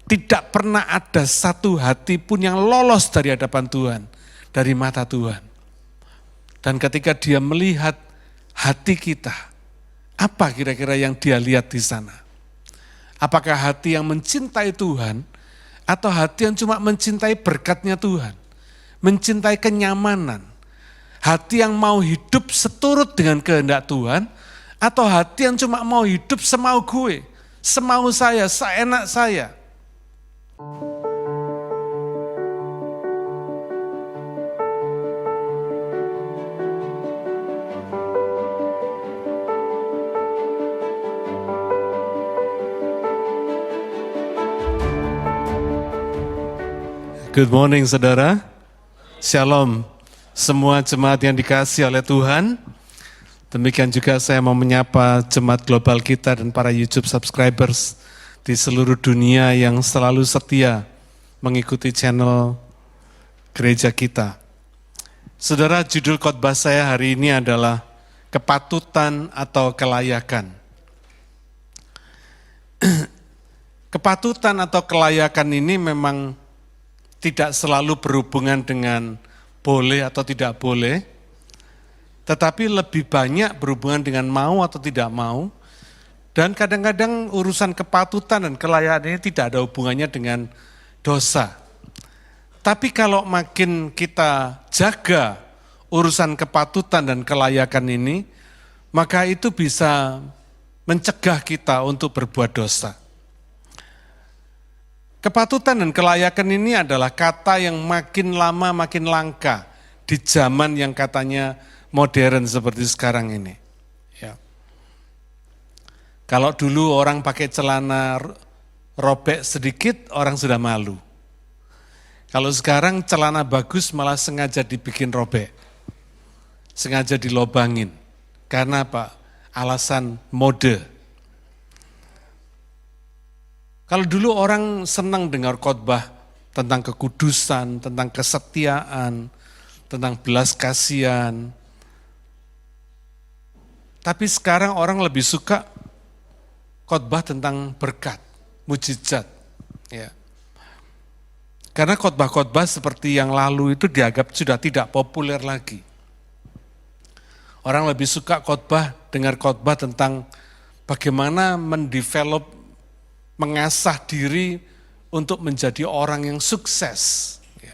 tidak pernah ada satu hati pun yang lolos dari hadapan Tuhan, dari mata Tuhan. Dan ketika dia melihat hati kita, apa kira-kira yang dia lihat di sana? Apakah hati yang mencintai Tuhan, atau hati yang cuma mencintai berkatnya Tuhan, mencintai kenyamanan, hati yang mau hidup seturut dengan kehendak Tuhan, atau hati yang cuma mau hidup semau gue, semau saya, seenak saya. Good morning saudara, Shalom semua jemaat yang dikasihi oleh Tuhan. Demikian juga saya mau menyapa jemaat global kita dan para YouTube subscribers di seluruh dunia yang selalu setia mengikuti channel gereja kita. Saudara, judul khotbah saya hari ini adalah kepatutan atau kelayakan. Kepatutan atau kelayakan ini memang tidak selalu berhubungan dengan boleh atau tidak boleh, tetapi lebih banyak berhubungan dengan mau atau tidak mau, dan kadang-kadang urusan kepatutan dan kelayakan ini tidak ada hubungannya dengan dosa. Tapi kalau makin kita jaga urusan kepatutan dan kelayakan ini, maka itu bisa mencegah kita untuk berbuat dosa. Kepatutan dan kelayakan ini adalah kata yang makin lama makin langka di zaman yang katanya modern seperti sekarang ini. Ya. Kalau dulu orang pakai celana robek sedikit, orang sudah malu. Kalau sekarang celana bagus malah sengaja dibikin robek, sengaja dilobangin. Karena apa? Alasan mode. Kalau dulu orang senang dengar khotbah tentang kekudusan, tentang kesetiaan, tentang belas kasihan. Tapi sekarang orang lebih suka khotbah tentang berkat, mujizat. Ya. Karena khotbah-khotbah seperti yang lalu itu dianggap sudah tidak populer lagi. Orang lebih suka dengar khotbah tentang bagaimana mendevelop, mengasah diri untuk menjadi orang yang sukses. Ya.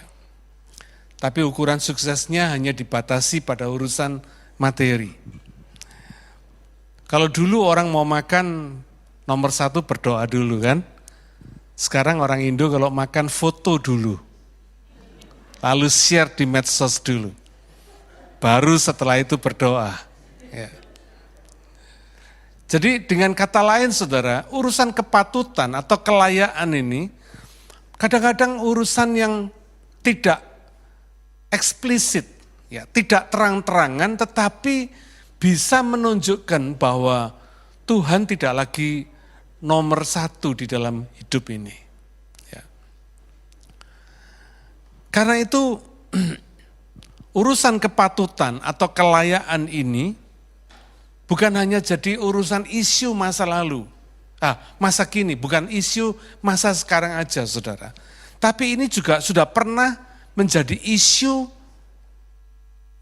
Tapi ukuran suksesnya hanya dibatasi pada urusan materi. Kalau dulu orang mau makan, nomor satu berdoa dulu kan. Sekarang orang Indo kalau makan foto dulu. Lalu share di medsos dulu. Baru setelah itu berdoa. Ya. Jadi dengan kata lain saudara, urusan kepatutan atau kelayaan ini kadang-kadang urusan yang tidak eksplisit, ya, tidak terang-terangan, tetapi bisa menunjukkan bahwa Tuhan tidak lagi nomor satu di dalam hidup ini. Ya. Karena itu urusan kepatutan atau kelayaan ini bukan hanya jadi urusan isu masa lalu, masa kini, bukan isu masa sekarang aja saudara. Tapi ini juga sudah pernah menjadi isu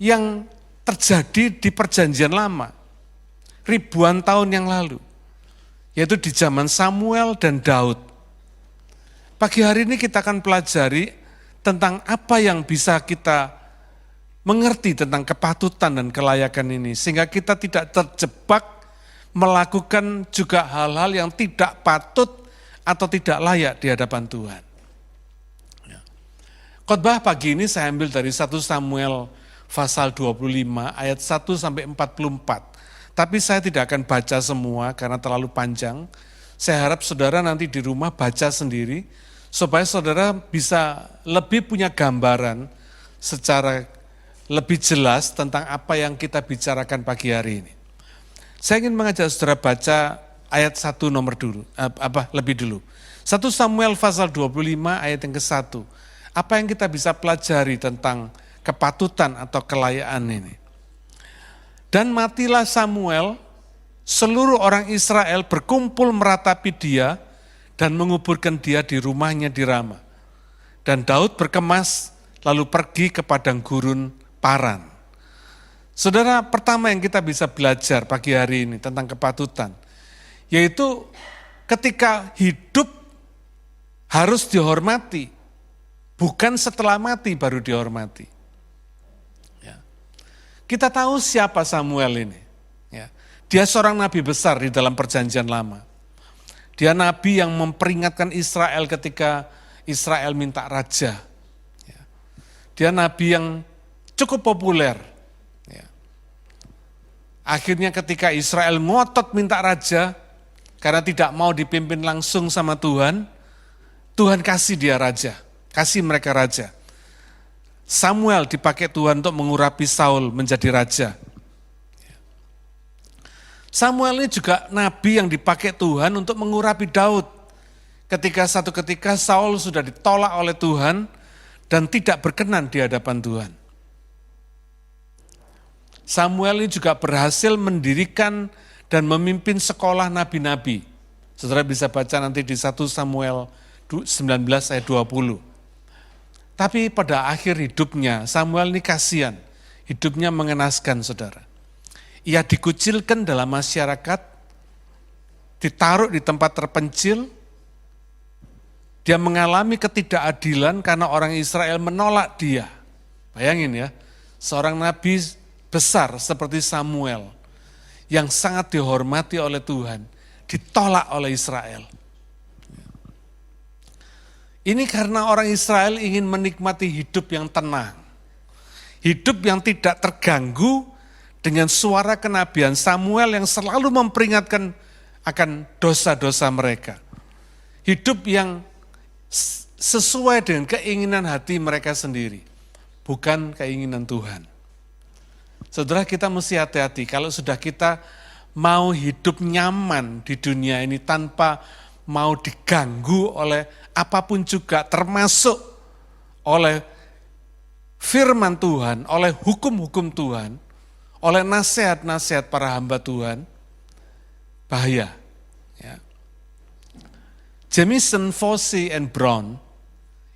yang terjadi di perjanjian lama, ribuan tahun yang lalu, yaitu di zaman Samuel dan Daud. Pagi hari ini kita akan pelajari tentang apa yang bisa kita mengerti tentang kepatutan dan kelayakan ini, sehingga kita tidak terjebak melakukan juga hal-hal yang tidak patut atau tidak layak di hadapan Tuhan. Ya. Khotbah pagi ini saya ambil dari 1 Samuel pasal 25 ayat 1 sampai 44. Tapi saya tidak akan baca semua karena terlalu panjang. Saya harap saudara nanti di rumah baca sendiri, supaya saudara bisa lebih punya gambaran secara lebih jelas tentang apa yang kita bicarakan pagi hari ini. Saya ingin mengajak saudara baca ayat 1 lebih dulu. 1 Samuel pasal 25 ayat yang ke-1. Apa yang kita bisa pelajari tentang kepatutan atau kelayaan ini. Dan matilah Samuel, seluruh orang Israel berkumpul meratapi dia, dan menguburkan dia di rumahnya di Rama. Dan Daud berkemas lalu pergi ke padang gurun Paran. Saudara, pertama yang kita bisa belajar pagi hari ini tentang kepatutan, yaitu ketika hidup harus dihormati, bukan setelah mati baru dihormati. Ya. Kita tahu siapa Samuel ini. Ya. Dia seorang nabi besar di dalam perjanjian lama. Dia nabi yang memperingatkan Israel ketika Israel minta raja. Ya. Dia nabi yang cukup populer. Ya. Akhirnya ketika Israel ngotot minta raja, karena tidak mau dipimpin langsung sama Tuhan, Tuhan kasih dia raja. Kasih mereka raja. Samuel dipakai Tuhan untuk mengurapi Saul menjadi raja. Samuel ini juga nabi yang dipakai Tuhan untuk mengurapi Daud. Ketika satu ketika Saul sudah ditolak oleh Tuhan dan tidak berkenan di hadapan Tuhan. Samuel ini juga berhasil mendirikan dan memimpin sekolah nabi-nabi. Saudara bisa baca nanti di 1 Samuel 19 ayat 20. Tapi pada akhir hidupnya, Samuel ini kasihan, hidupnya mengenaskan saudara. Ia dikucilkan dalam masyarakat, ditaruh di tempat terpencil, dia mengalami ketidakadilan karena orang Israel menolak dia. Bayangin ya, seorang nabi besar seperti Samuel, yang sangat dihormati oleh Tuhan, ditolak oleh Israel. Ini karena orang Israel ingin menikmati hidup yang tenang. Hidup yang tidak terganggu dengan suara kenabian Samuel yang selalu memperingatkan akan dosa-dosa mereka. Hidup yang sesuai dengan keinginan hati mereka sendiri, bukan keinginan Tuhan. Saudara, kita mesti hati-hati kalau sudah kita mau hidup nyaman di dunia ini tanpa mau diganggu oleh apapun juga, termasuk oleh firman Tuhan, oleh hukum-hukum Tuhan, oleh nasihat-nasihat para hamba Tuhan, bahaya. Ya. Jamieson, Vossey, and Brown,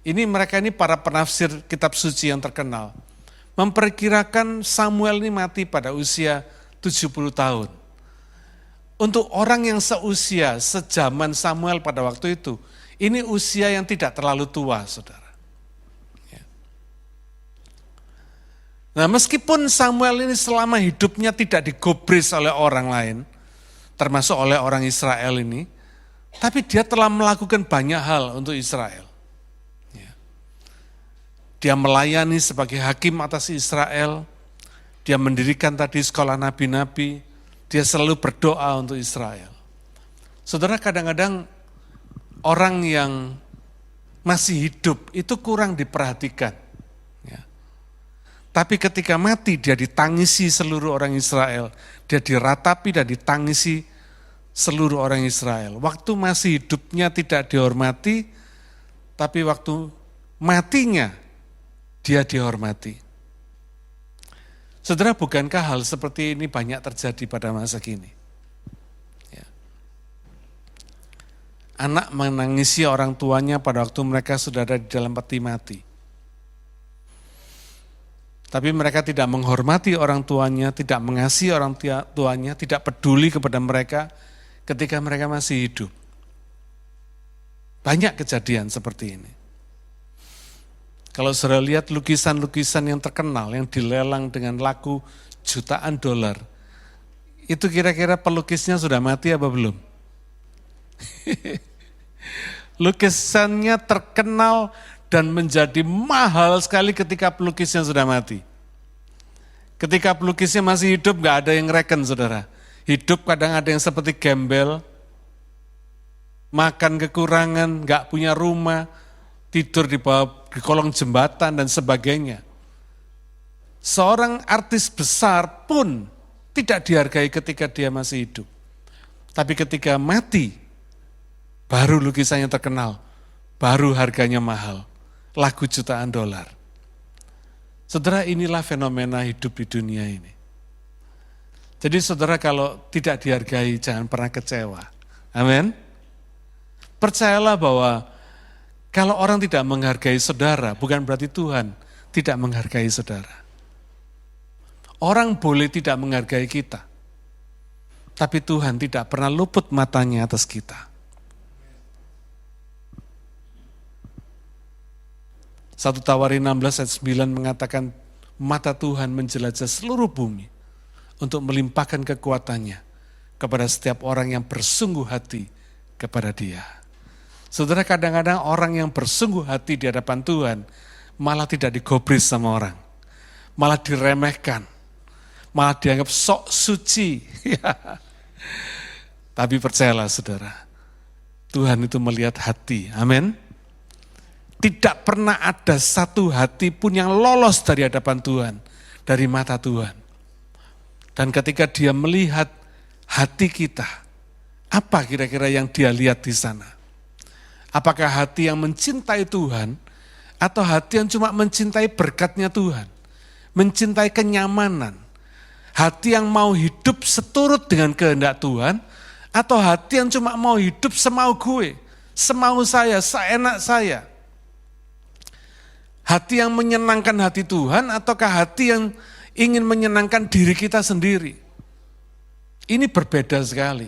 mereka ini para penafsir kitab suci yang terkenal, memperkirakan Samuel ini mati pada usia 70 tahun. Untuk orang yang seusia, sejaman Samuel pada waktu itu, ini usia yang tidak terlalu tua, saudara. Ya. Nah, meskipun Samuel ini selama hidupnya tidak digubris oleh orang lain, termasuk oleh orang Israel ini, tapi dia telah melakukan banyak hal untuk Israel. Ya. Dia melayani sebagai hakim atas Israel, dia mendirikan tadi sekolah nabi-nabi, dia selalu berdoa untuk Israel. Saudara, kadang-kadang orang yang masih hidup itu kurang diperhatikan. Ya. Tapi ketika mati dia ditangisi seluruh orang Israel. Dia diratapi dan ditangisi seluruh orang Israel. Waktu masih hidupnya tidak dihormati, tapi waktu matinya dia dihormati. Saudara, bukankah hal seperti ini banyak terjadi pada masa kini? Ya. Anak menangisi orang tuanya pada waktu mereka sudah ada di dalam peti mati. Tapi mereka tidak menghormati orang tuanya, tidak mengasihi orang tuanya, tidak peduli kepada mereka ketika mereka masih hidup. Banyak kejadian seperti ini. Kalau saudara lihat lukisan-lukisan yang terkenal, yang dilelang dengan laku jutaan dolar, itu kira-kira pelukisnya sudah mati apa belum? Lukisannya terkenal dan menjadi mahal sekali ketika pelukisnya sudah mati. Ketika pelukisnya masih hidup, gak ada yang reken, saudara. Hidup kadang ada yang seperti gembel, makan kekurangan, gak punya rumah, tidur di bawah di kolong jembatan dan sebagainya. Seorang artis besar pun tidak dihargai ketika dia masih hidup. Tapi ketika mati, baru lukisannya terkenal, baru harganya mahal, laku jutaan dolar. Saudara, inilah fenomena hidup di dunia ini. Jadi saudara, kalau tidak dihargai jangan pernah kecewa. Amin. Percayalah bahwa kalau orang tidak menghargai saudara, bukan berarti Tuhan tidak menghargai saudara. Orang boleh tidak menghargai kita, tapi Tuhan tidak pernah luput matanya atas kita. 1 Tawarin 16 ayat 9 mengatakan, mata Tuhan menjelajah seluruh bumi untuk melimpahkan kekuatannya kepada setiap orang yang bersungguh hati kepada Dia. Saudara, kadang-kadang orang yang bersungguh hati di hadapan Tuhan malah tidak digobris sama orang, malah diremehkan, malah dianggap sok suci. Tapi percayalah saudara, Tuhan itu melihat hati, amin. Tidak pernah ada satu hati pun yang lolos dari hadapan Tuhan, dari mata Tuhan. Dan ketika Dia melihat hati kita, apa kira-kira yang Dia lihat di sana? Apakah hati yang mencintai Tuhan, atau hati yang cuma mencintai berkat-Nya Tuhan, mencintai kenyamanan, hati yang mau hidup seturut dengan kehendak Tuhan, atau hati yang cuma mau hidup semau gue, semau saya, seenak saya? Hati yang menyenangkan hati Tuhan, ataukah hati yang ingin menyenangkan diri kita sendiri? Ini berbeda sekali.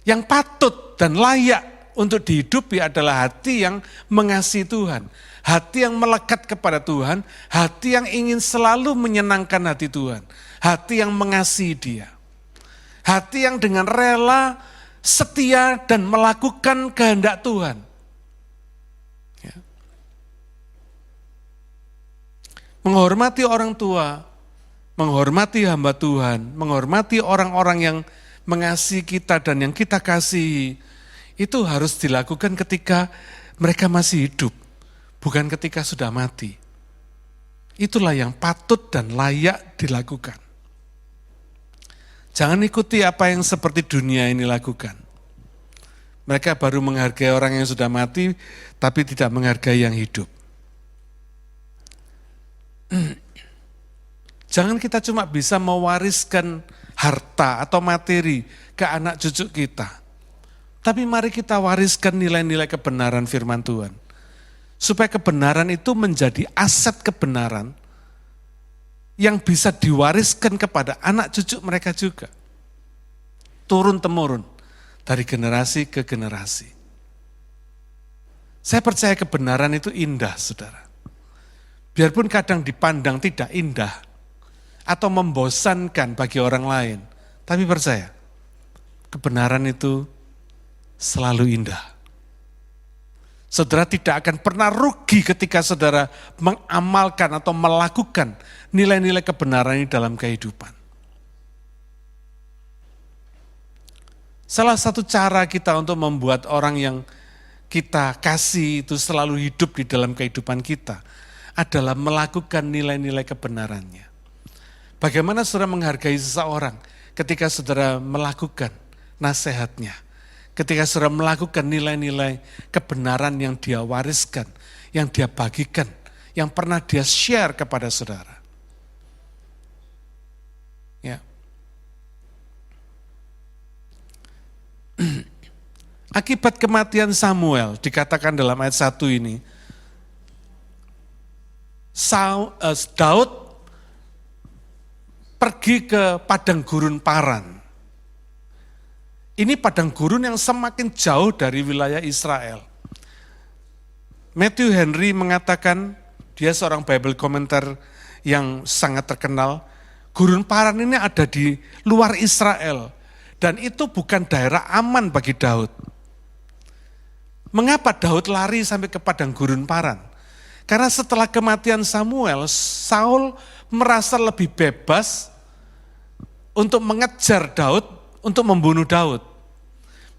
Yang patut dan layak untuk dihidupi adalah hati yang mengasihi Tuhan, hati yang melekat kepada Tuhan, hati yang ingin selalu menyenangkan hati Tuhan, hati yang mengasihi Dia, hati yang dengan rela, setia dan melakukan kehendak Tuhan. Menghormati orang tua, menghormati hamba Tuhan, menghormati orang-orang yang mengasihi kita dan yang kita kasihi, itu harus dilakukan ketika mereka masih hidup, bukan ketika sudah mati. Itulah yang patut dan layak dilakukan. Jangan ikuti apa yang seperti dunia ini lakukan. Mereka baru menghargai orang yang sudah mati, tapi tidak menghargai yang hidup. Jangan kita cuma bisa mewariskan harta atau materi ke anak cucu kita. Tapi mari kita wariskan nilai-nilai kebenaran firman Tuhan. Supaya kebenaran itu menjadi aset kebenaran yang bisa diwariskan kepada anak cucu mereka juga. Turun-temurun dari generasi ke generasi. Saya percaya kebenaran itu indah, saudara. Biarpun kadang dipandang tidak indah atau membosankan bagi orang lain, tapi percaya, kebenaran itu selalu indah. Saudara tidak akan pernah rugi ketika saudara mengamalkan atau melakukan nilai-nilai kebenaran ini dalam kehidupan. Salah satu cara kita untuk membuat orang yang kita kasih itu selalu hidup di dalam kehidupan kita adalah melakukan nilai-nilai kebenarannya. Bagaimana saudara menghargai seseorang ketika saudara melakukan nasihatnya, ketika saudara melakukan nilai-nilai kebenaran yang dia wariskan, yang dia bagikan, yang pernah dia share kepada saudara. Ya. Akibat kematian Samuel, dikatakan dalam ayat 1 ini, Daud pergi ke padang gurun Paran. Ini padang gurun yang semakin jauh dari wilayah Israel. Matthew Henry mengatakan, dia seorang Bible komentar yang sangat terkenal, gurun Paran ini ada di luar Israel. Dan itu bukan daerah aman bagi Daud. Mengapa Daud lari sampai ke padang gurun Paran? Karena setelah kematian Samuel, Saul merasa lebih bebas untuk mengejar Daud, untuk membunuh Daud.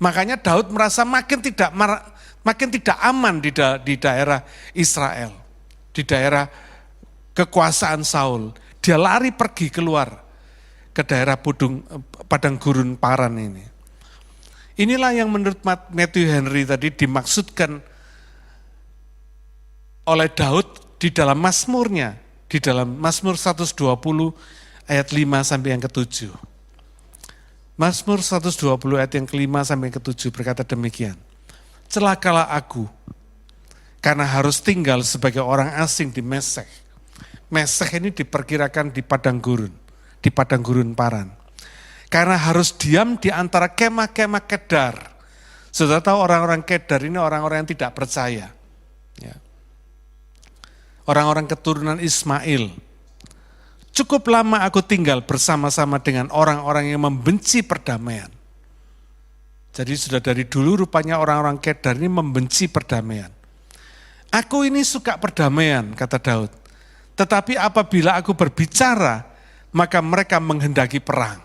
Makanya Daud merasa makin tidak aman di daerah Israel, di daerah kekuasaan Saul. Dia lari pergi keluar ke daerah padang gurun Paran ini. Inilah yang menurut Matthew Henry tadi dimaksudkan oleh Daud di dalam Mazmurnya, di dalam Mazmur 120 ayat 5 sampai yang ke-7. Mazmur 120 ayat yang ke-5 sampai ke-7 berkata demikian. Celakalah aku, karena harus tinggal sebagai orang asing di Mesek. Mesek ini diperkirakan di padang gurun Paran. Karena harus diam di antara kemah-kemah Kedar. Saudara tahu orang-orang Kedar ini orang-orang yang tidak percaya. Ya. Orang-orang keturunan Ismail. Cukup lama aku tinggal bersama-sama dengan orang-orang yang membenci perdamaian. Jadi sudah dari dulu rupanya orang-orang Kedar ini membenci perdamaian. Aku ini suka perdamaian, kata Daud. Tetapi apabila aku berbicara, maka mereka menghendaki perang.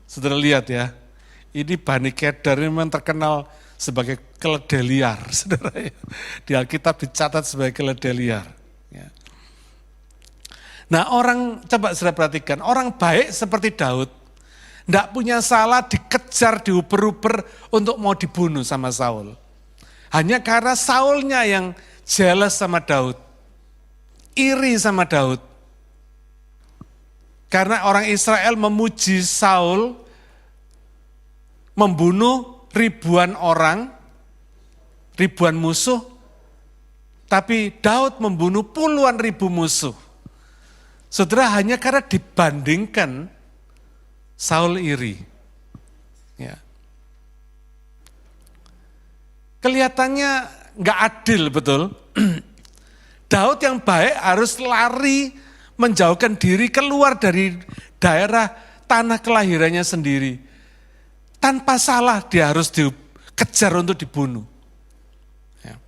Saudara lihat ya, ini Bani Kedar ini memang terkenal sebagai keledai liar. Saudara ya. Di Alkitab dicatat sebagai keledai liar. Ya. Nah coba saudara perhatikan, orang baik seperti Daud, tidak punya salah dikejar, diuber-uber untuk mau dibunuh sama Saul. Hanya karena Saulnya yang jealous sama Daud, iri sama Daud. Karena orang Israel memuji Saul, membunuh ribuan orang, ribuan musuh, tapi Daud membunuh puluhan ribu musuh. Saudara, hanya karena dibandingkan, Saul iri. Ya. Kelihatannya nggak adil, betul. Daud yang baik harus lari menjauhkan diri keluar dari daerah tanah kelahirannya sendiri. Tanpa salah dia harus dikejar untuk dibunuh. Ya.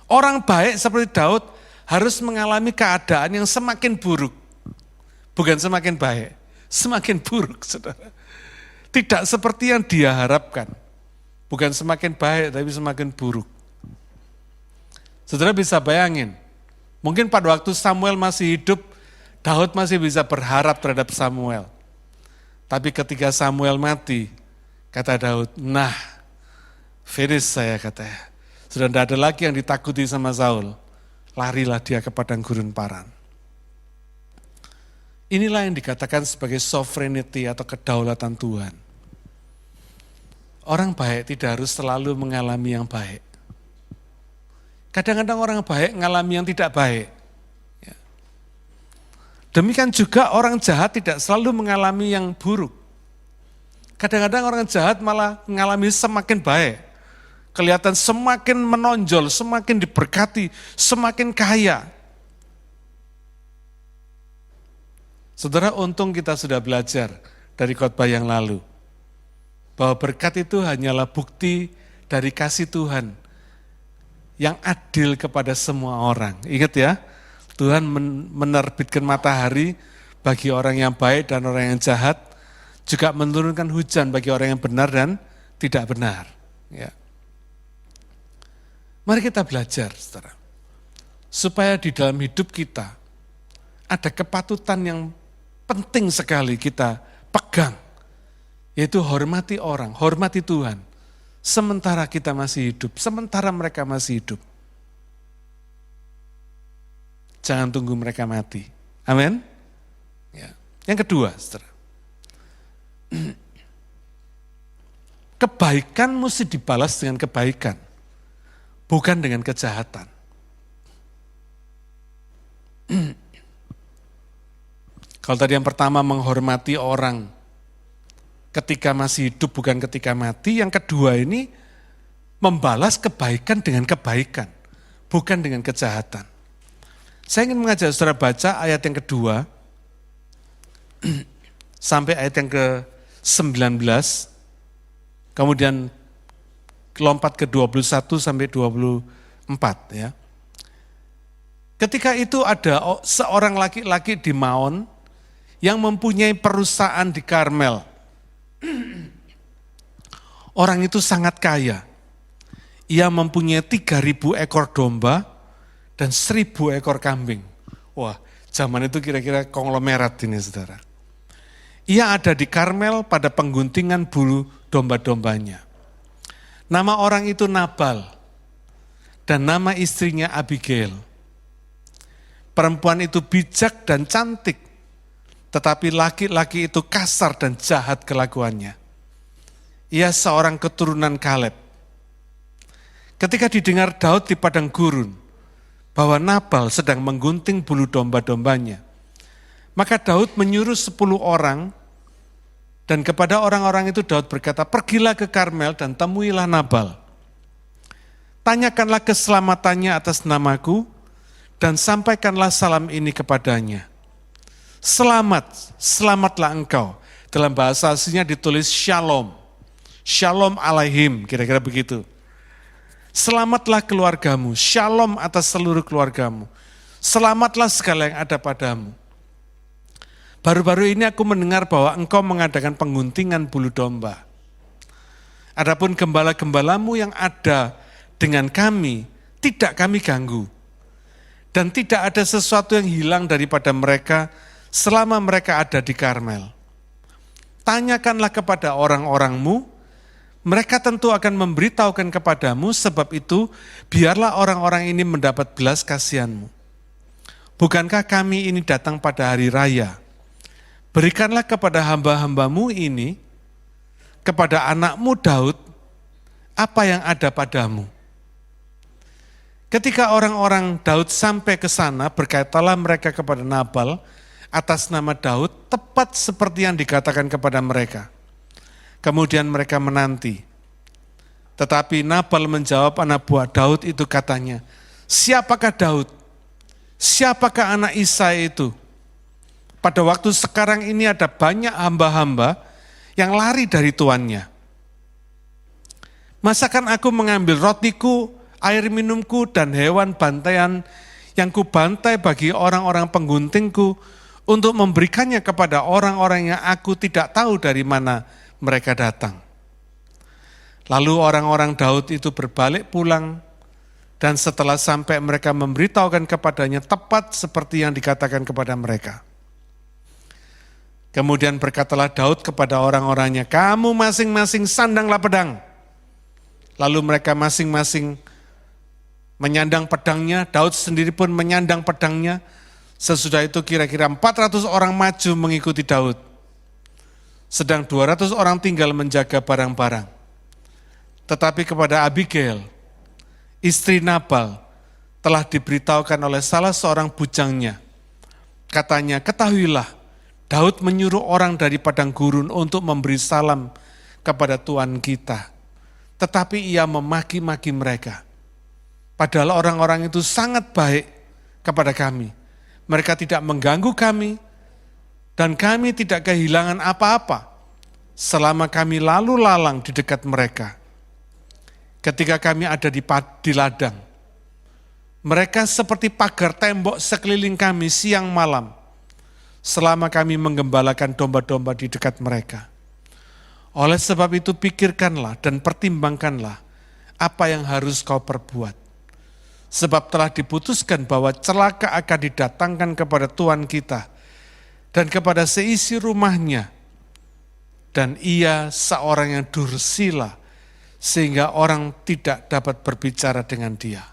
Orang baik seperti Daud harus mengalami keadaan yang semakin buruk. Bukan semakin baik, semakin buruk, saudara. Tidak seperti yang dia harapkan. Bukan semakin baik, tapi semakin buruk. Saudara bisa bayangin, mungkin pada waktu Samuel masih hidup, Daud masih bisa berharap terhadap Samuel. Tapi ketika Samuel mati, kata Daud, nah, finish saya, katanya. Sudah tidak ada lagi yang ditakuti sama Saul. Larilah dia ke padang gurun Paran. Inilah yang dikatakan sebagai sovereignty atau kedaulatan Tuhan. Orang baik tidak harus selalu mengalami yang baik. Kadang-kadang orang baik mengalami yang tidak baik. Ya. Demikian juga orang jahat tidak selalu mengalami yang buruk. Kadang-kadang orang jahat malah mengalami semakin baik. Kelihatan semakin menonjol, semakin diberkati, semakin kaya. Saudara, untung kita sudah belajar dari khotbah yang lalu. Bahwa berkat itu hanyalah bukti dari kasih Tuhan yang adil kepada semua orang. Ingat ya, Tuhan menerbitkan matahari bagi orang yang baik dan orang yang jahat, juga menurunkan hujan bagi orang yang benar dan tidak benar. Ya. Mari kita belajar, saudara, supaya di dalam hidup kita ada kepatutan yang penting sekali kita pegang, yaitu hormati orang, hormati Tuhan, sementara kita masih hidup, sementara mereka masih hidup. Jangan tunggu mereka mati. Amin. Ya. Yang kedua, saudara, kebaikan mesti dibalas dengan kebaikan, bukan dengan kejahatan. Kalau tadi yang pertama menghormati orang ketika masih hidup bukan ketika mati, yang kedua ini membalas kebaikan dengan kebaikan, bukan dengan kejahatan. Saya ingin mengajak saudara baca ayat yang kedua sampai ayat yang ke-19, kemudian lompat ke 21 sampai 24 ya. Ketika itu ada seorang laki-laki di Maon yang mempunyai perusahaan di Karmel. Orang itu sangat kaya. Ia mempunyai 3.000 ekor domba dan 1.000 ekor kambing. Wah, zaman itu kira-kira konglomerat ini, saudara. Ia ada di Karmel pada pengguntingan bulu domba-dombanya. Nama orang itu Nabal dan nama istrinya Abigail. Perempuan itu bijak dan cantik, tetapi laki-laki itu kasar dan jahat kelakuannya. Ia seorang keturunan Kaleb. Ketika didengar Daud di padang gurun, bahwa Nabal sedang menggunting bulu domba-dombanya, maka Daud menyuruh 10 orang, dan kepada orang-orang itu Daud berkata, pergilah ke Karmel dan temuilah Nabal. Tanyakanlah keselamatannya atas namaku, dan sampaikanlah salam ini kepadanya. Selamat, selamatlah engkau. Dalam bahasa aslinya ditulis shalom. Shalom alaihim, kira-kira begitu. Selamatlah keluargamu, shalom atas seluruh keluargamu. Selamatlah segala yang ada padamu. Baru-baru ini aku mendengar bahwa engkau mengadakan pengguntingan bulu domba. Adapun gembala-gembalamu yang ada dengan kami, tidak kami ganggu. Dan tidak ada sesuatu yang hilang daripada mereka selama mereka ada di Karmel. Tanyakanlah kepada orang-orangmu, mereka tentu akan memberitahukan kepadamu, sebab itu biarlah orang-orang ini mendapat belas kasihanmu. Bukankah kami ini datang pada hari raya? Berikanlah kepada hamba-hambamu ini, kepada anakmu Daud, apa yang ada padamu. Ketika orang-orang Daud sampai ke sana, berkatalah mereka kepada Nabal atas nama Daud, tepat seperti yang dikatakan kepada mereka. Kemudian mereka menanti. Tetapi Nabal menjawab anak buah Daud itu, katanya, siapakah Daud? Siapakah anak Isai itu? Pada waktu sekarang ini ada banyak hamba-hamba yang lari dari tuannya. Masakan aku mengambil rotiku, air minumku, dan hewan bantaian yang kubantai bagi orang-orang pengguntingku untuk memberikannya kepada orang-orang yang aku tidak tahu dari mana mereka datang. Lalu orang-orang Daud itu berbalik pulang, dan setelah sampai mereka memberitahukan kepadanya tepat seperti yang dikatakan kepada mereka. Kemudian berkatalah Daud kepada orang-orangnya, kamu masing-masing sandanglah pedang. Lalu mereka masing-masing menyandang pedangnya, Daud sendiri pun menyandang pedangnya. Sesudah itu kira-kira 400 orang maju mengikuti Daud. Sedang 200 orang tinggal menjaga barang-barang. Tetapi kepada Abigail, istri Nabal, telah diberitahukan oleh salah seorang bujangnya. Katanya, ketahuilah, Daud menyuruh orang dari padang gurun untuk memberi salam kepada Tuhan kita. Tetapi ia memaki-maki mereka. Padahal orang-orang itu sangat baik kepada kami. Mereka tidak mengganggu kami, dan kami tidak kehilangan apa-apa selama kami lalu lalang di dekat mereka. Ketika kami ada di ladang, mereka seperti pagar tembok sekeliling kami siang malam, selama kami menggembalakan domba-domba di dekat mereka. Oleh sebab itu pikirkanlah dan pertimbangkanlah apa yang harus kau perbuat. Sebab telah diputuskan bahwa celaka akan didatangkan kepada Tuhan kita dan kepada seisi rumahnya. Dan ia seorang yang dursila, sehingga orang tidak dapat berbicara dengan dia.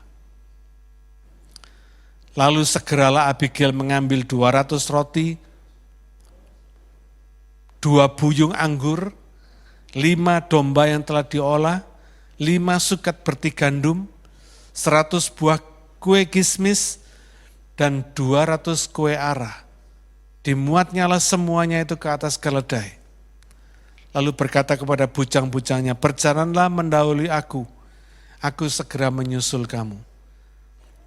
Lalu segeralah Abigail mengambil 200 roti, 2 buyung anggur, 5 domba yang telah diolah, 5 sukat berti gandum, 100 buah kue kismis, dan 200 kue arah. Dimuatnyalah semuanya itu ke atas keledai. Lalu berkata kepada bujang-bujangnya, berjalanlah mendahului aku segera menyusul kamu.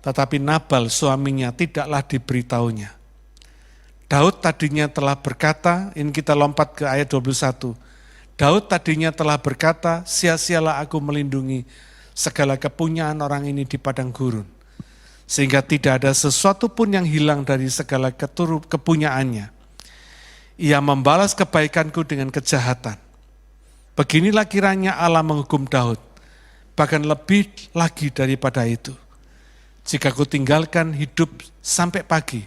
Tetapi Nabal suaminya tidaklah diberitahunya. Daud tadinya telah berkata, ini kita lompat ke ayat 21. Daud tadinya telah berkata, sia-sialah aku melindungi segala kepunyaan orang ini di padang gurun. Sehingga tidak ada sesuatu pun yang hilang dari segala kepunyaannya. Ia membalas kebaikanku dengan kejahatan. Beginilah kiranya Allah menghukum Daud, bahkan lebih lagi daripada itu. Jika ku tinggalkan hidup sampai pagi,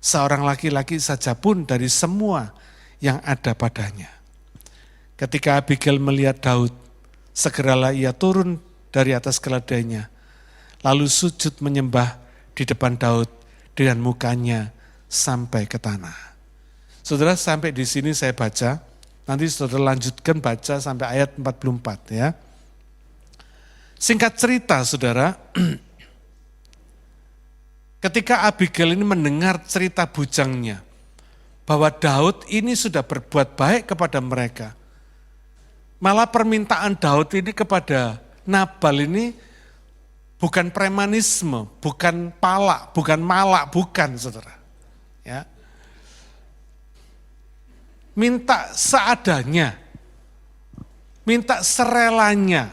seorang laki-laki saja pun dari semua yang ada padanya. Ketika Abigail melihat Daud, segeralah ia turun dari atas keledainya, lalu sujud menyembah di depan Daud dengan mukanya sampai ke tanah. Saudara, sampai di sini saya baca, nanti saudara lanjutkan baca sampai ayat 44 ya. Singkat cerita saudara, ketika Abigail ini mendengar cerita bujangnya, bahwa Daud ini sudah berbuat baik kepada mereka. Malah permintaan Daud ini kepada Nabal ini bukan premanisme, bukan palak, bukan malak, bukan saudara. Ya. Minta seadanya, minta serelanya.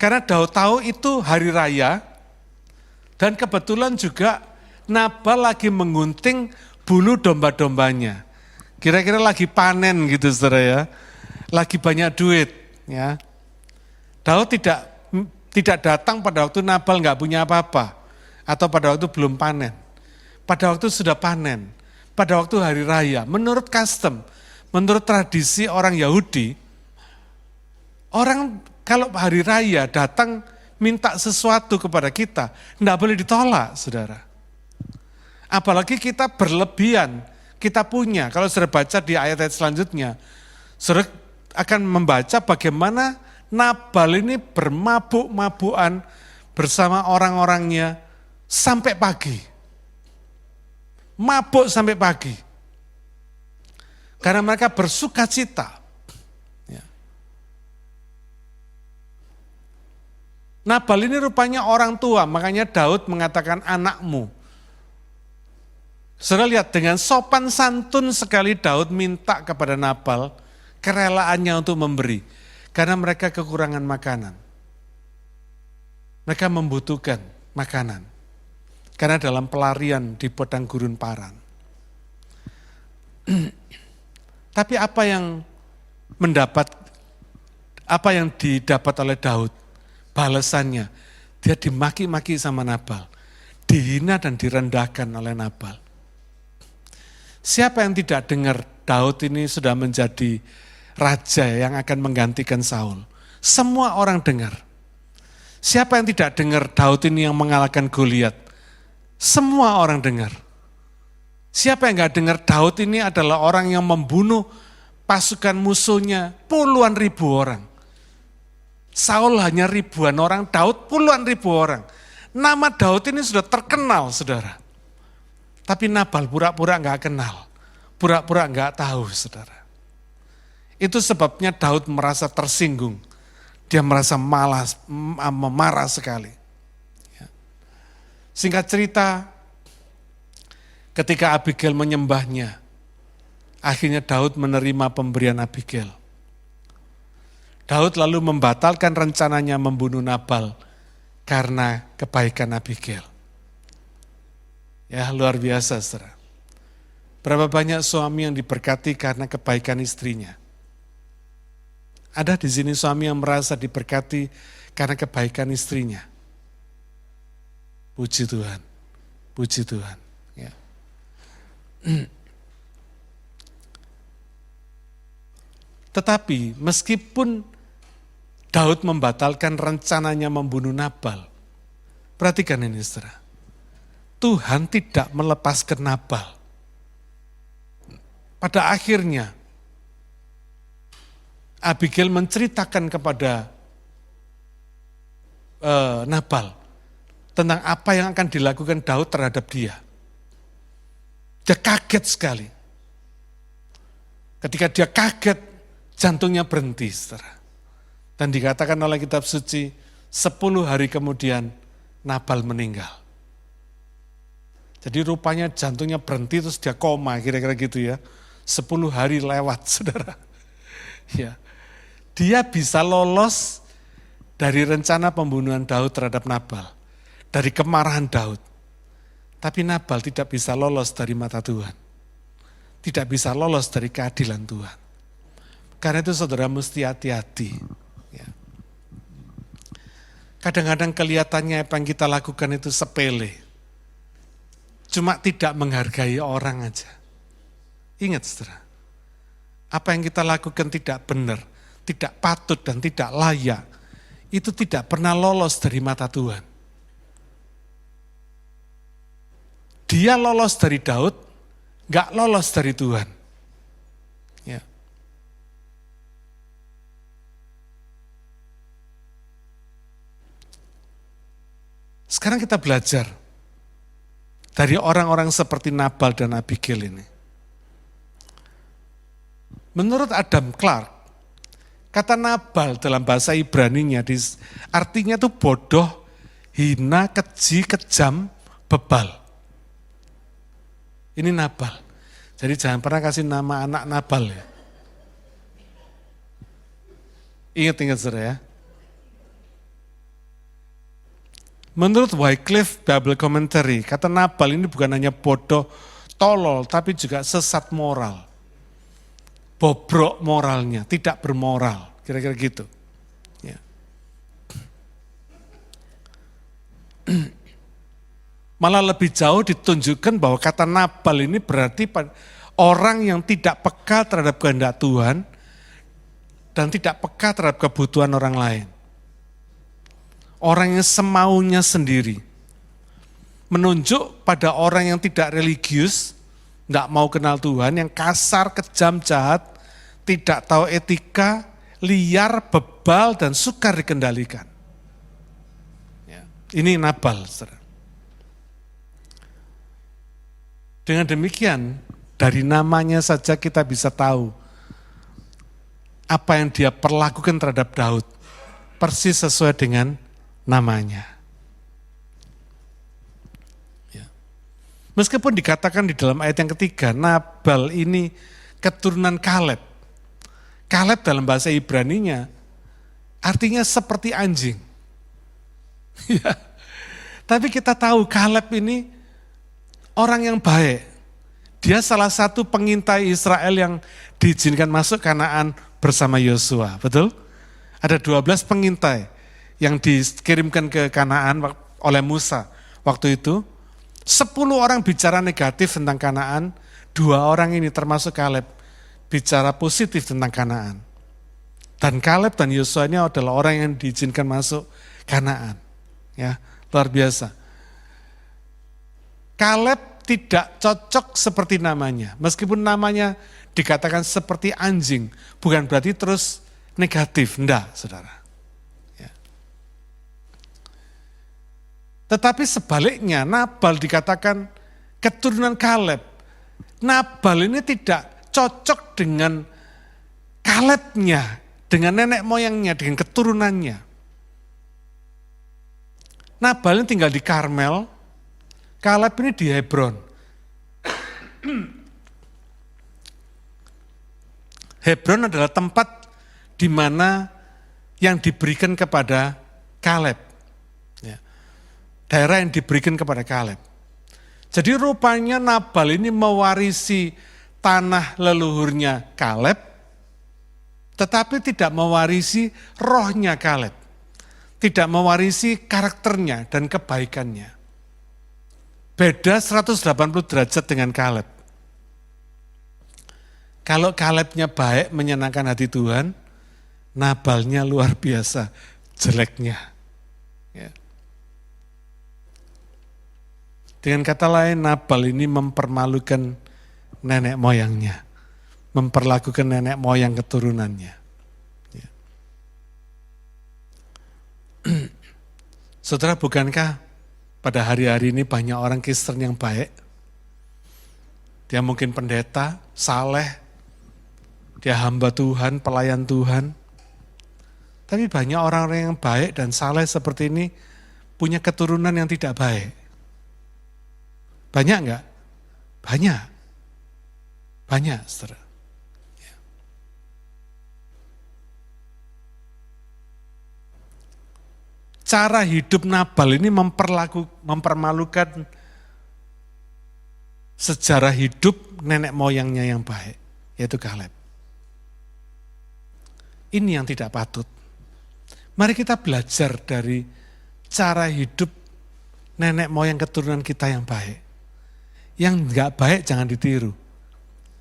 Karena Daud tahu itu hari raya, dan kebetulan juga Nabal lagi menggunting bulu domba-dombanya. Kira-kira lagi panen gitu saudara ya, lagi banyak duit. Ya. Daud tidak datang pada waktu Nabal nggak punya apa-apa, atau pada waktu belum panen. Pada waktu sudah panen, pada waktu hari raya. Menurut custom, menurut tradisi orang Yahudi, orang kalau hari raya datang minta sesuatu kepada kita, enggak boleh ditolak, saudara. Apalagi kita berlebihan, kita punya. Kalau saudara baca di ayat-ayat selanjutnya, saudara akan membaca bagaimana Nabal ini bermabuk-mabukan bersama orang-orangnya sampai pagi. Mabuk sampai pagi. Karena mereka bersuka cita. Nabal ini rupanya orang tua, makanya Daud mengatakan anakmu. Saudara lihat, dengan sopan santun sekali Daud minta kepada Nabal kerelaannya untuk memberi. Karena mereka kekurangan makanan. Mereka membutuhkan makanan. Karena dalam pelarian di padang gurun Paran. Tapi apa yang didapat oleh Daud? Balasannya, dia dimaki-maki sama Nabal, dihina dan direndahkan oleh Nabal. Siapa yang tidak dengar Daud ini sudah menjadi raja yang akan menggantikan Saul? Semua orang dengar. Siapa yang tidak dengar Daud ini yang mengalahkan Goliat? Semua orang dengar. Siapa yang gak dengar Daud ini adalah orang yang membunuh pasukan musuhnya puluhan ribu orang. Saul hanya ribuan orang, Daud puluhan ribu orang. Nama Daud ini sudah terkenal, saudara. Tapi Nabal pura-pura enggak kenal, pura-pura enggak tahu, saudara. Itu sebabnya Daud merasa tersinggung. Dia merasa marah sekali. Singkat cerita, ketika Abigail menyembahnya, akhirnya Daud menerima pemberian Abigail. Daud lalu membatalkan rencananya membunuh Nabal karena kebaikan Abigail. Ya, luar biasa, saudara. Berapa banyak suami yang diberkati karena kebaikan istrinya? Ada di sini suami yang merasa diberkati karena kebaikan istrinya. Puji Tuhan, puji Tuhan. Ya. Tetapi meskipun Daud membatalkan rencananya membunuh Nabal, perhatikan ini saudara, Tuhan tidak melepaskan Nabal. Pada akhirnya, Abigail menceritakan kepada Nabal tentang apa yang akan dilakukan Daud terhadap dia. Dia kaget sekali. Ketika dia kaget, jantungnya berhenti, saudara. Dan dikatakan oleh kitab suci, 10 hari kemudian Nabal meninggal. Jadi rupanya jantungnya berhenti terus dia koma, kira-kira gitu ya. 10 hari lewat, saudara. Ya. Dia bisa lolos dari rencana pembunuhan Daud terhadap Nabal. Dari kemarahan Daud. Tapi Nabal tidak bisa lolos dari mata Tuhan. Tidak bisa lolos dari keadilan Tuhan. Karena itu saudara mesti hati-hati. Ya. Kadang-kadang kelihatannya apa yang kita lakukan itu sepele. Cuma tidak menghargai orang aja. Ingat saudara, apa yang kita lakukan tidak benar, tidak patut dan tidak layak, itu tidak pernah lolos dari mata Tuhan. Dia lolos dari Daud, nggak lolos dari Tuhan. Ya. Sekarang kita belajar dari orang-orang seperti Nabal dan Abigail ini. Menurut Adam Clark, kata Nabal dalam bahasa Ibraninya artinya tuh bodoh, hina, keji, kejam, bebal. Ini Nabal. Jadi jangan pernah kasih nama anak Nabal ya. Ingat-ingat saudara ya. Menurut Wycliffe Bible Commentary, kata Nabal ini bukan hanya bodoh, tolol, tapi juga sesat moral. Bobrok moralnya, tidak bermoral, kira-kira gitu. Ya. Malah lebih jauh ditunjukkan bahwa kata Nabal ini berarti orang yang tidak peka terhadap kehendak Tuhan dan tidak peka terhadap kebutuhan orang lain. Orang yang semaunya sendiri. Menunjuk pada orang yang tidak religius, tidak mau kenal Tuhan, yang kasar, kejam, jahat, tidak tahu etika, liar, bebal, dan sukar dikendalikan. Ya. Ini Nabal, saudara. Dengan demikian, dari namanya saja kita bisa tahu apa yang dia perlakukan terhadap Daud, persis sesuai dengan namanya. Ya. Meskipun dikatakan di dalam ayat yang ketiga, Nabal ini keturunan Kaleb. Kaleb dalam bahasa Ibraninya artinya seperti anjing. Ya. Tapi kita tahu Kaleb ini orang yang baik. Dia salah satu pengintai Israel yang diizinkan masuk Kanaan bersama Yosua, betul? Ada 12 pengintai yang dikirimkan ke Kanaan oleh Musa waktu itu. 10 orang bicara negatif tentang Kanaan, 2 orang ini termasuk Kaleb bicara positif tentang Kanaan. Dan Kaleb dan Yosua ini adalah orang yang diizinkan masuk Kanaan. Ya, luar biasa. Kaleb tidak cocok seperti namanya. Meskipun namanya dikatakan seperti anjing, bukan berarti terus negatif, enggak, saudara. Ya. Tetapi sebaliknya, Nabal dikatakan keturunan Kaleb. Nabal ini tidak cocok dengan Kalebnya, dengan nenek moyangnya, dengan keturunannya. Nabal ini tinggal di Karmel, Kaleb ini di Hebron. Hebron adalah tempat di mana yang diberikan kepada Kaleb. Ya. Daerah yang diberikan kepada Kaleb. Jadi rupanya Nabal ini mewarisi tanah leluhurnya Kaleb, tetapi tidak mewarisi rohnya Kaleb. Tidak mewarisi karakternya dan kebaikannya. Beda 180 derajat dengan Kaleb. Kalau Kalebnya baik, menyenangkan hati Tuhan, Nabalnya luar biasa jeleknya. Ya. Dengan kata lain, Nabal ini mempermalukan nenek moyangnya. Memperlakukan nenek moyang keturunannya. Ya. Saudara, bukankah pada hari-hari ini banyak orang Kristen yang baik? Dia mungkin pendeta, saleh, dia hamba Tuhan, pelayan Tuhan. Tapi banyak orang-orang yang baik dan saleh seperti ini punya keturunan yang tidak baik. Banyak enggak? Banyak. Banyak, saudara. Ya. Cara hidup Nabal ini mempermalukan sejarah hidup nenek moyangnya yang baik, yaitu Kaleb. Ini yang tidak patut. Mari kita belajar dari cara hidup nenek moyang keturunan kita yang baik. Yang enggak baik jangan ditiru.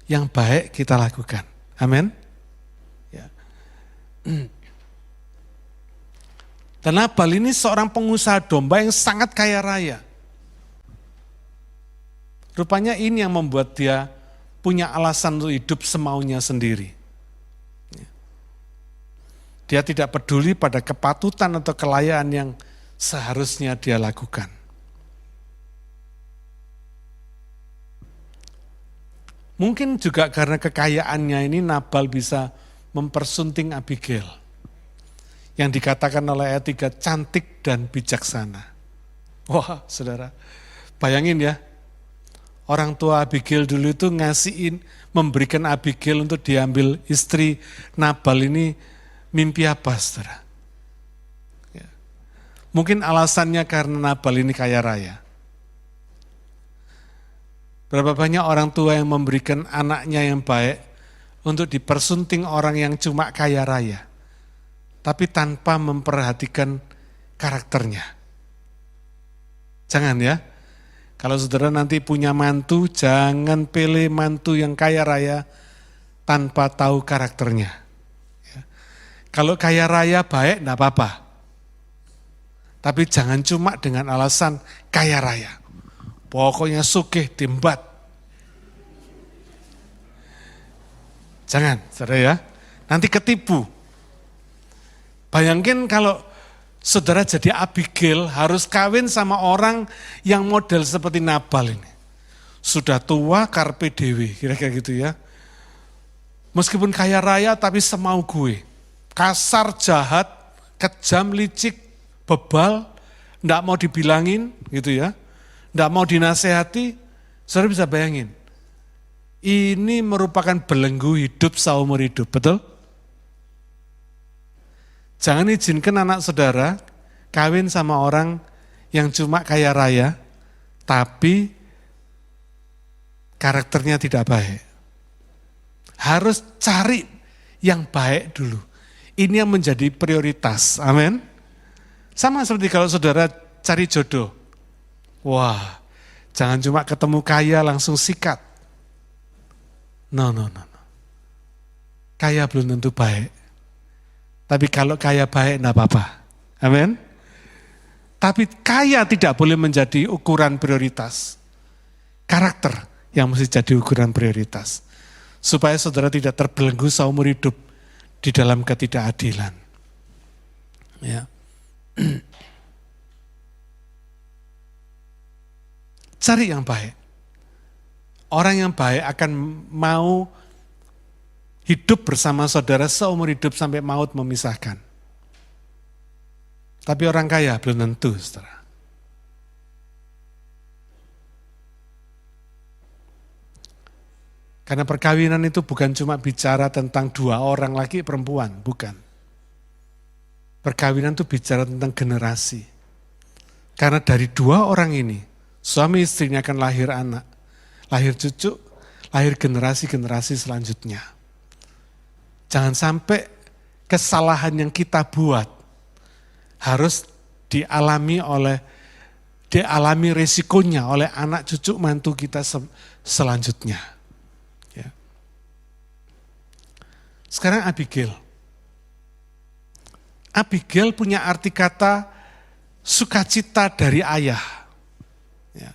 Yang baik kita lakukan. Amin. Ya. Dan Nabal ini seorang pengusaha domba yang sangat kaya raya. Rupanya ini yang membuat dia punya alasan untuk hidup semaunya sendiri. Dia tidak peduli pada kepatutan atau kelayaan yang seharusnya dia lakukan. Mungkin juga karena kekayaannya ini Nabal bisa mempersunting Abigail. Yang dikatakan oleh ayat 3, cantik dan bijaksana. Wah, saudara, bayangin ya, orang tua Abigail dulu itu memberikan Abigail untuk diambil istri Nabal ini mimpi apa, saudara? Ya. Mungkin alasannya karena Nabal ini kaya raya. Berapa banyak orang tua yang memberikan anaknya yang baik untuk dipersunting orang yang cuma kaya raya, tapi tanpa memperhatikan karakternya. Jangan ya, kalau saudara nanti punya mantu, jangan pilih mantu yang kaya raya tanpa tahu karakternya. Ya. Kalau kaya raya baik, enggak apa-apa. Tapi jangan cuma dengan alasan kaya raya. Pokoknya sugih timbat. Jangan, saudara ya. Nanti ketipu. Bayangin kalau saudara jadi Abigail harus kawin sama orang yang model seperti Nabal ini. Sudah tua karpe dewe, kira-kira gitu ya. Meskipun kaya raya tapi semau gue. Kasar, jahat, kejam, licik, bebal, enggak mau dibilangin gitu ya. Enggak mau dinasehati, saudara bisa bayangin. Ini merupakan belenggu hidup seumur hidup, betul? Jangan izinkan anak saudara kawin sama orang yang cuma kaya raya, tapi karakternya tidak baik. Harus cari yang baik dulu. Ini yang menjadi prioritas, amin. Sama seperti kalau saudara cari jodoh. Wah, jangan cuma ketemu kaya langsung sikat. No. Kaya belum tentu baik. Tapi kalau kaya baik enggak apa-apa. Amin. Tapi kaya tidak boleh menjadi ukuran prioritas. Karakter yang mesti jadi ukuran prioritas. Supaya saudara tidak terbelenggu seumur hidup di dalam ketidakadilan. Ya. Cari yang baik. Orang yang baik akan mau hidup bersama saudara seumur hidup sampai maut memisahkan. Tapi orang kaya belum tentu, saudara. Karena perkawinan itu bukan cuma bicara tentang dua orang laki perempuan, bukan. Perkawinan itu bicara tentang generasi. Karena dari dua orang ini, suami istrinya akan lahir anak, lahir cucu, lahir generasi-generasi selanjutnya. Jangan sampai kesalahan yang kita buat harus dialami resikonya oleh anak cucu mantu kita selanjutnya. Ya. Sekarang Abigail. Abigail punya arti kata sukacita dari ayah. Ya.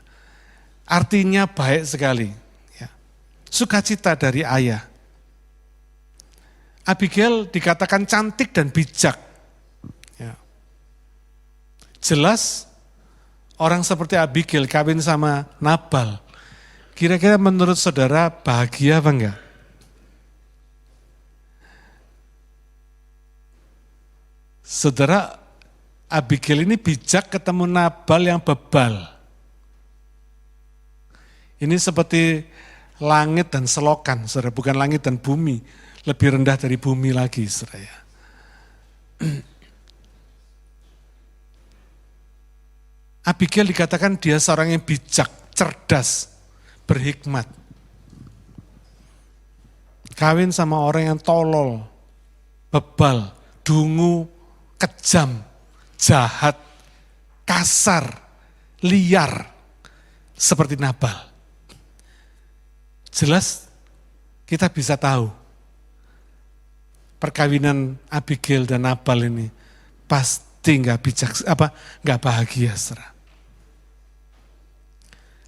Artinya baik sekali. Ya. Sukacita dari ayah. Abigail dikatakan cantik dan bijak. Ya. Jelas orang seperti Abigail kawin sama Nabal. Kira-kira menurut saudara bahagia apa enggak? Saudara, Abigail ini bijak ketemu Nabal yang bebal. Ini seperti langit dan selokan, saudara, bukan langit dan bumi. Lebih rendah dari bumi lagi, saudara. Abigail dikatakan dia seorang yang bijak, cerdas, berhikmat. Kawin sama orang yang tolol, bebal, dungu, kejam, jahat, kasar, liar, seperti Nabal. Jelas kita bisa tahu perkawinan Abigail dan Nabal ini pasti nggak bahagia, saudara.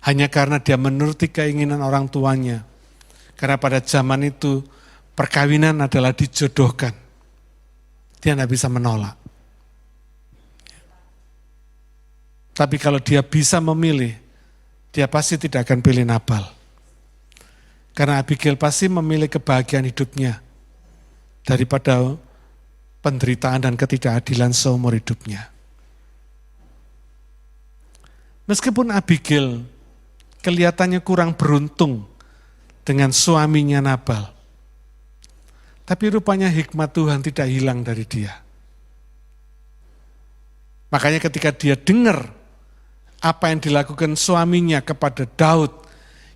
hanya karena dia menuruti keinginan orang tuanya. Karena pada zaman itu perkawinan adalah dijodohkan. Dia tidak bisa menolak. Tapi kalau dia bisa memilih, dia pasti tidak akan pilih Nabal. Karena Abigail pasti memilih kebahagiaan hidupnya daripada penderitaan dan ketidakadilan seumur hidupnya. Meskipun Abigail kelihatannya kurang beruntung dengan suaminya Nabal, tapi rupanya hikmat Tuhan tidak hilang dari dia. Makanya ketika dia dengar apa yang dilakukan suaminya kepada Daud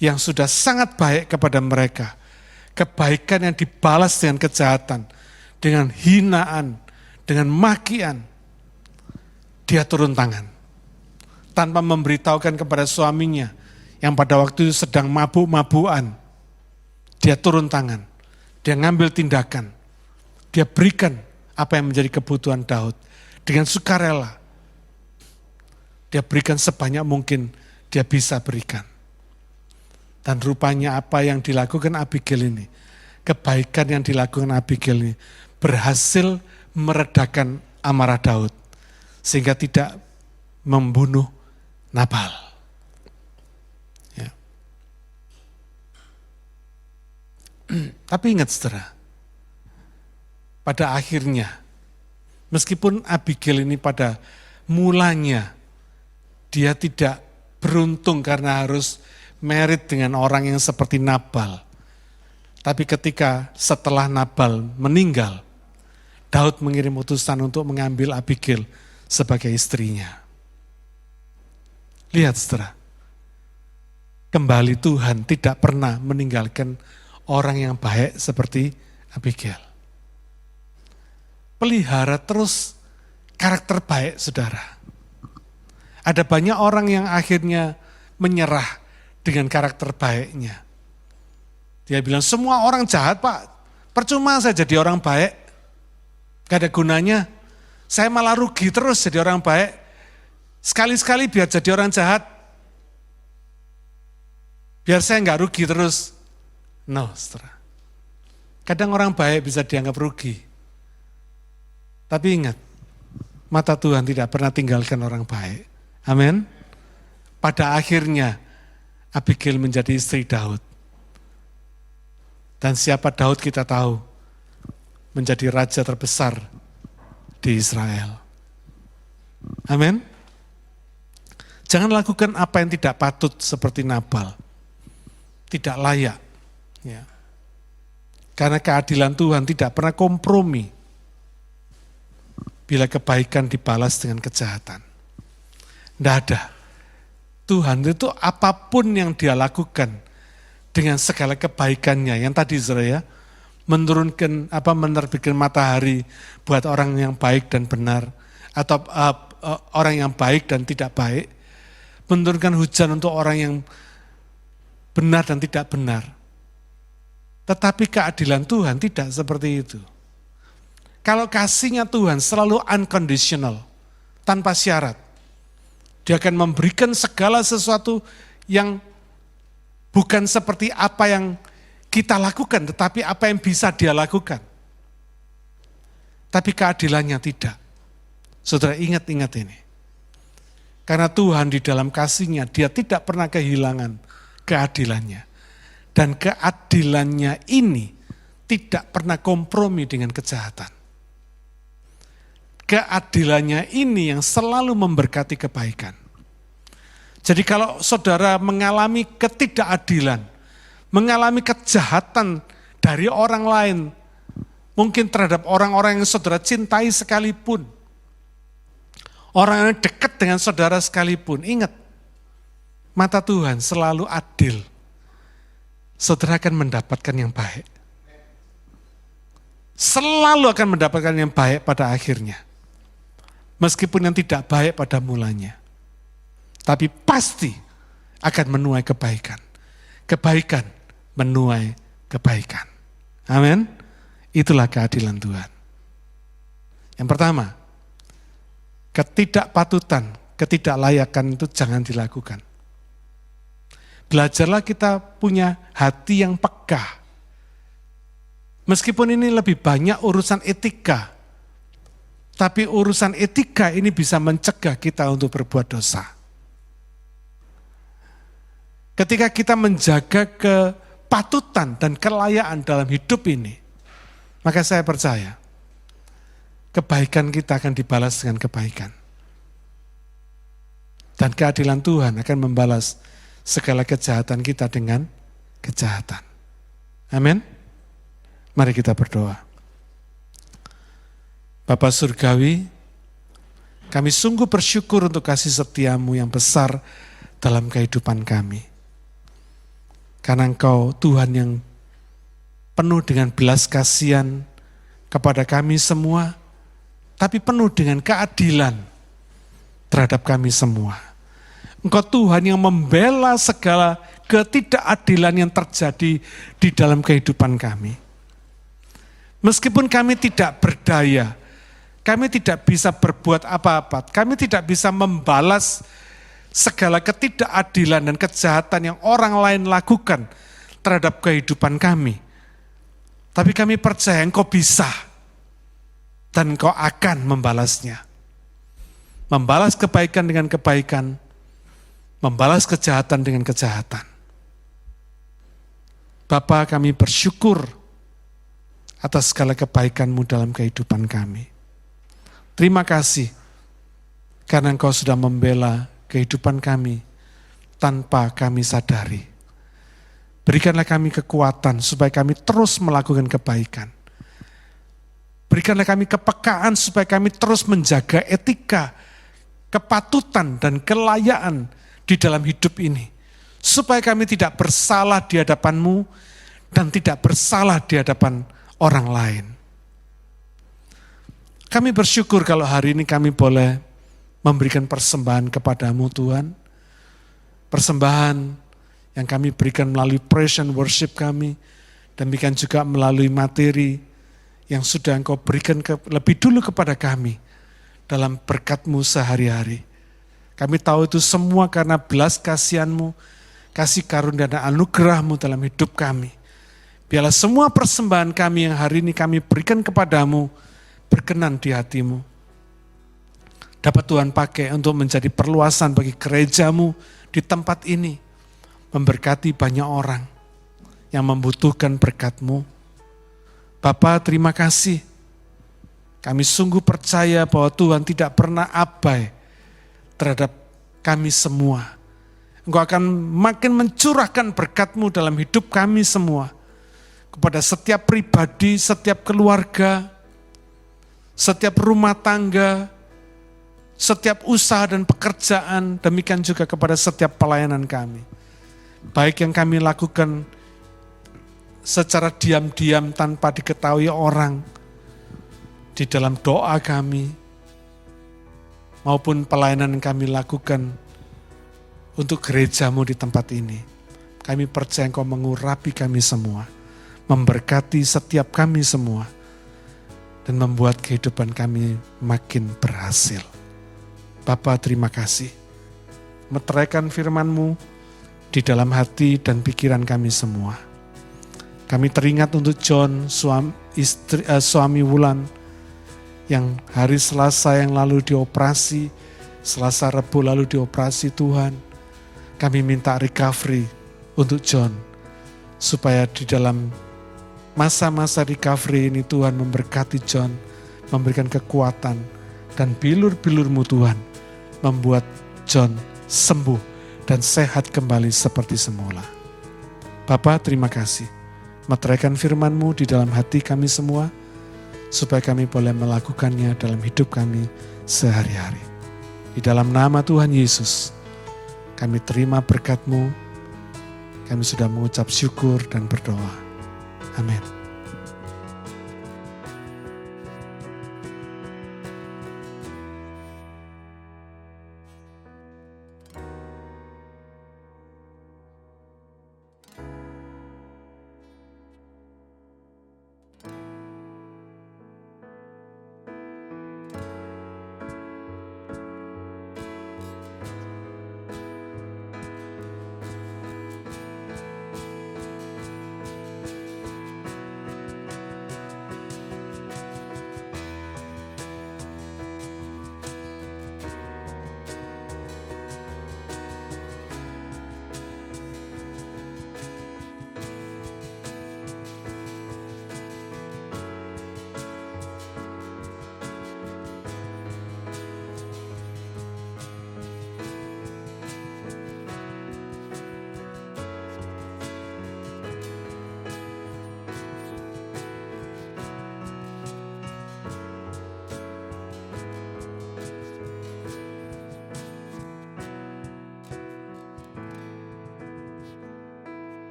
yang sudah sangat baik kepada mereka, kebaikan yang dibalas dengan kejahatan, dengan hinaan, dengan makian, dia turun tangan. Tanpa memberitahukan kepada suaminya yang pada waktu itu sedang mabuk-mabukan, dia turun tangan, dia ngambil tindakan, dia berikan apa yang menjadi kebutuhan Daud dengan sukarela. Dia berikan sebanyak mungkin dia bisa berikan. Dan rupanya apa yang dilakukan Abigail ini, kebaikan yang dilakukan Abigail ini berhasil meredakan amarah Daud. Sehingga tidak membunuh Nabal. Ya. Tapi ingat saudara, pada akhirnya, meskipun Abigail ini pada mulanya, dia tidak beruntung karena harus married dengan orang yang seperti Nabal. Tapi ketika setelah Nabal meninggal, Daud mengirim utusan untuk mengambil Abigail sebagai istrinya. Lihat saudara, kembali Tuhan tidak pernah meninggalkan orang yang baik seperti Abigail. Pelihara terus karakter baik saudara. Ada banyak orang yang akhirnya menyerah dengan karakter baiknya. Dia bilang, semua orang jahat Pak, percuma saya jadi orang baik. Gak ada gunanya, saya malah rugi terus jadi orang baik. Sekali-sekali biar jadi orang jahat, biar saya gak rugi terus. No, saudara. Kadang orang baik bisa dianggap rugi. Tapi ingat, mata Tuhan tidak pernah tinggalkan orang baik. Amin. Pada akhirnya Abigail menjadi istri Daud. Dan siapa Daud kita tahu menjadi raja terbesar di Israel. Amin. Jangan lakukan apa yang tidak patut seperti Nabal. Tidak layak. Ya. Karena keadilan Tuhan tidak pernah kompromi bila kebaikan dibalas dengan kejahatan. Tidak ada. Tuhan itu apapun yang dia lakukan dengan segala kebaikannya. Yang tadi saudara ya, menerbitkan matahari buat orang yang baik dan benar. Atau orang yang baik dan tidak baik. Menurunkan hujan untuk orang yang benar dan tidak benar. Tetapi keadilan Tuhan tidak seperti itu. Kalau kasihnya Tuhan selalu unconditional, tanpa syarat. Dia akan memberikan segala sesuatu yang bukan seperti apa yang kita lakukan, tetapi apa yang bisa dia lakukan. Tapi keadilannya tidak. Saudara ingat-ingat ini. Karena Tuhan di dalam kasihnya, dia tidak pernah kehilangan keadilannya. Dan keadilannya ini tidak pernah kompromi dengan kejahatan. Keadilannya ini yang selalu memberkati kebaikan. Jadi kalau saudara mengalami ketidakadilan, mengalami kejahatan dari orang lain, mungkin terhadap orang-orang yang saudara cintai sekalipun, orang yang dekat dengan saudara sekalipun, ingat, mata Tuhan selalu adil. Saudara akan mendapatkan yang baik. Selalu akan mendapatkan yang baik pada akhirnya. Meskipun yang tidak baik pada mulanya. Tapi pasti akan menuai kebaikan. Kebaikan menuai kebaikan. Amin. Itulah keadilan Tuhan. Yang pertama, ketidakpatutan, ketidaklayakan itu jangan dilakukan. Belajarlah kita punya hati yang peka. Meskipun ini lebih banyak urusan etika, tapi urusan etika ini bisa mencegah kita untuk berbuat dosa. Ketika kita menjaga kepatutan dan kelayaan dalam hidup ini, maka saya percaya kebaikan kita akan dibalas dengan kebaikan. Dan keadilan Tuhan akan membalas segala kejahatan kita dengan kejahatan. Amin. Mari kita berdoa. Bapa Surgawi, kami sungguh bersyukur untuk kasih setiamu yang besar dalam kehidupan kami. Karena Engkau Tuhan yang penuh dengan belas kasihan kepada kami semua, tapi penuh dengan keadilan terhadap kami semua. Engkau Tuhan yang membela segala ketidakadilan yang terjadi di dalam kehidupan kami. Meskipun kami tidak berdaya, kami tidak bisa berbuat apa-apa, kami tidak bisa membalas segala ketidakadilan dan kejahatan yang orang lain lakukan terhadap kehidupan kami. Tapi kami percaya Engkau bisa dan Engkau akan membalasnya. Membalas kebaikan dengan kebaikan, membalas kejahatan dengan kejahatan. Bapa, kami bersyukur atas segala kebaikan-Mu dalam kehidupan kami. Terima kasih karena Engkau sudah membela kehidupan kami tanpa kami sadari. Berikanlah kami kekuatan supaya kami terus melakukan kebaikan. Berikanlah kami kepekaan supaya kami terus menjaga etika, kepatutan dan kelayaan di dalam hidup ini. Supaya kami tidak bersalah di hadapan-Mu dan tidak bersalah di hadapan orang lain. Kami bersyukur kalau hari ini kami boleh memberikan persembahan kepada-Mu Tuhan. Persembahan yang kami berikan melalui praise and worship kami. Demikian juga melalui materi yang sudah Engkau berikan lebih dulu kepada kami dalam berkat-Mu sehari-hari. Kami tahu itu semua karena belas kasihan-Mu, kasih karunia dan anugerah-Mu dalam hidup kami. Biarlah semua persembahan kami yang hari ini kami berikan kepada-Mu berkenan di hati-Mu. Dapat Tuhan pakai untuk menjadi perluasan bagi gereja-Mu di tempat ini. Memberkati banyak orang yang membutuhkan berkat-Mu. Bapa, terima kasih. Kami sungguh percaya bahwa Tuhan tidak pernah abai terhadap kami semua. Engkau akan makin mencurahkan berkat-Mu dalam hidup kami semua. Kepada setiap pribadi, setiap keluarga, setiap rumah tangga, setiap usaha dan pekerjaan, demikian juga kepada setiap pelayanan kami. Baik yang kami lakukan secara diam-diam tanpa diketahui orang, di dalam doa kami, maupun pelayanan yang kami lakukan untuk gereja-Mu di tempat ini. Kami percaya Engkau mengurapi kami semua, memberkati setiap kami semua, dan membuat kehidupan kami makin berhasil. Bapa, terima kasih. Meteraikan firman-Mu di dalam hati dan pikiran kami semua. Kami teringat untuk John, suami Wulan, yang hari Selasa yang lalu dioperasi, Selasa Rebu lalu dioperasi Tuhan. Kami minta recovery untuk John, supaya di dalam masa-masa recovery ini Tuhan memberkati John, memberikan kekuatan, dan bilur-bilur-Mu Tuhan, membuat John sembuh dan sehat kembali seperti semula. Bapa, terima kasih. Meteraikan firman-Mu di dalam hati kami semua, supaya kami boleh melakukannya dalam hidup kami sehari-hari. Di dalam nama Tuhan Yesus, kami terima berkat-Mu, kami sudah mengucap syukur dan berdoa. Amin.